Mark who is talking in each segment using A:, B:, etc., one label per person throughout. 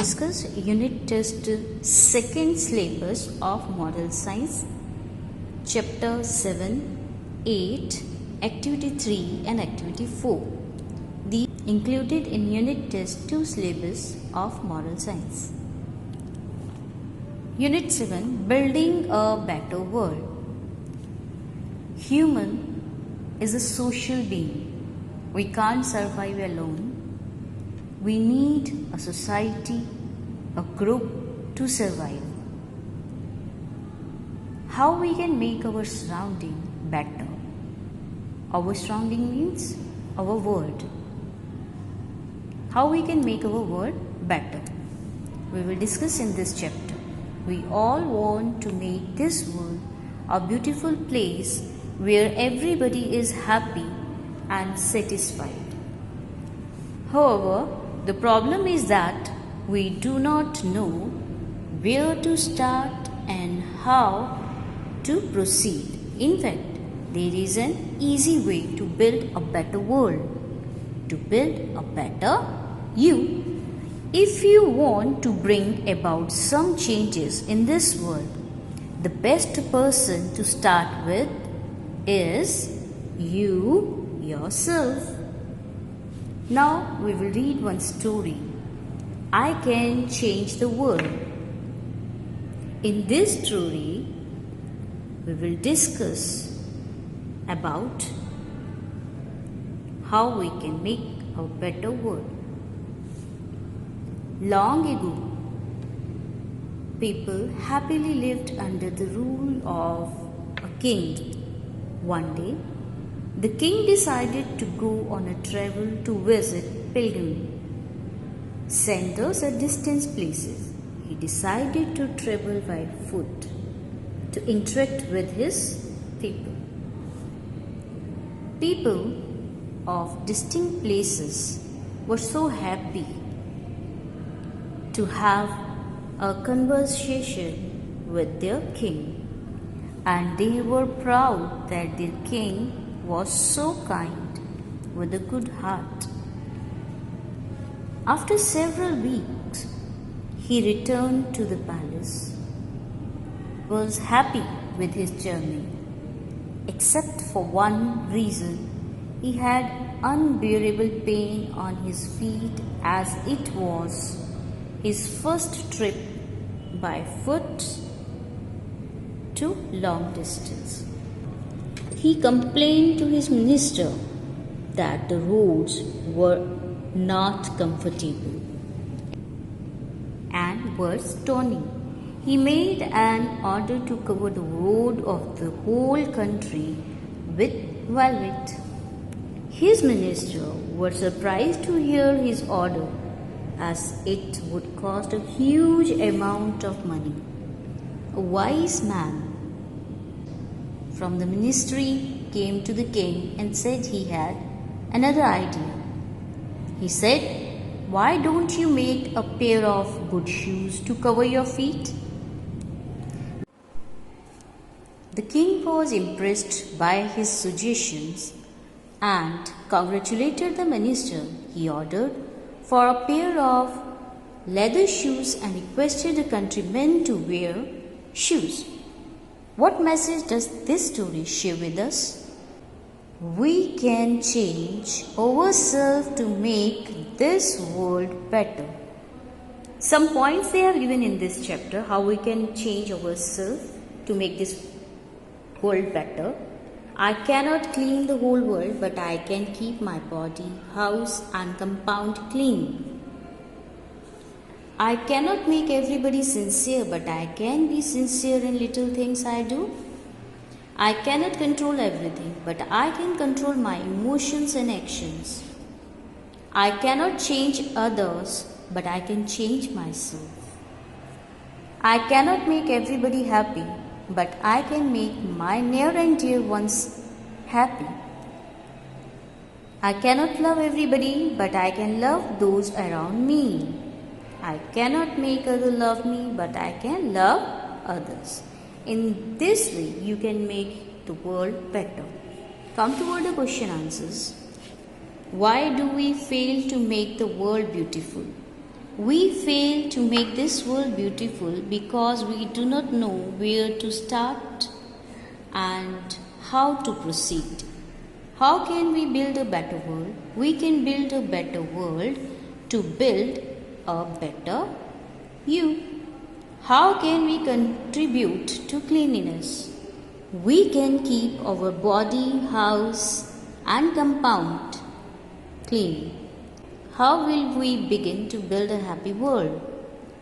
A: discuss unit test second syllabus of moral science, chapter 7, 8, activity 3 and activity 4. These included in unit test 2 syllabus of moral science. Unit 7, building a better world. Human is a social being. We can't survive alone. We need a society, a group to survive. How we can make our surrounding better? Our surrounding means our world. How we can make our world better? We will discuss in this chapter. We all want to make this world a beautiful place where everybody is happy and satisfied. However, the problem is that we do not know where to start and how to proceed. In fact, there is an easy way to build a better world, to build a better you. If you want to bring about some changes in this world, the best person to start with is you yourself. Now we will read one story. I can change the world. In this story, we will discuss about how we can make a better world. Long ago, people happily lived under the rule of a king. One day, the king decided to go on a travel to visit pilgrims, centers at distant places. He decided to travel by foot to interact with his people. People of distinct places were so happy to have a conversation with their king, and they were proud that their king was so kind with a good heart. After several weeks, he returned to the palace. He was happy with his journey, except for one reason. He had unbearable pain on his feet as it was his first trip by foot to long distance. He complained to his minister that the roads were not comfortable and were stony. He made an order to cover the road of the whole country with velvet. His minister was surprised to hear his order, as it would cost a huge amount of money. A wise man from the ministry came to the king and said he had another idea. He said, "Why don't you make a pair of good shoes to cover your feet?" The king was impressed by his suggestions and congratulated the minister. He ordered for a pair of leather shoes and requested the countrymen to wear shoes. What message does this story share with us? We can change ourselves to make this world better. Some points they have given in this chapter, how we can change ourselves to make this world better. I cannot clean the whole world, but I can keep my body, house and compound clean. I cannot make everybody sincere, but I can be sincere in little things I do. I cannot control everything, but I can control my emotions and actions. I cannot change others, but I can change myself. I cannot make everybody happy, but I can make my near and dear ones happy. I cannot love everybody, but I can love those around me. I cannot make others love me, but I can love others. In this way, you can make the world better. Come toward the question answers. Why do we fail to make the world beautiful? We fail to make this world beautiful because we do not know where to start and how to proceed. How can we build a better world? We can build a better world to build a better you. How can we contribute to cleanliness? We can keep our body, house, and compound clean. How will we begin to build a happy world?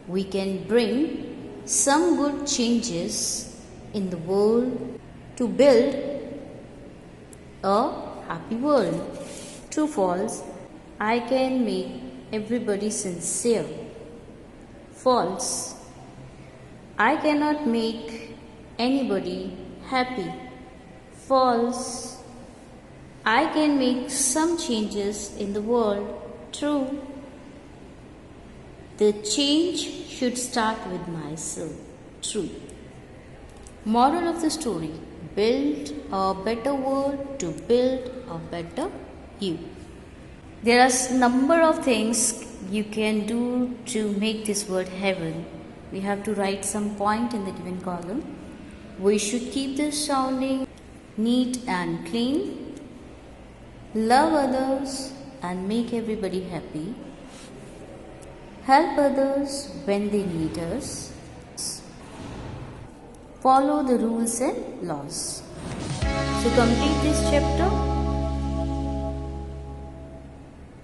A: We can bring some good changes in the world to build a happy world. True, false. I can make everybody sincere. False. I cannot make anybody happy. False. I can make some changes in the world. True. The change should start with myself. True. Moral of the story: build a better world to build a better you. There are a number of things you can do to make this world heaven. We have to write some point in the given column. We should keep this sounding neat and clean. Love others and make everybody happy. Help others when they need us. Follow the rules and laws. So complete this chapter.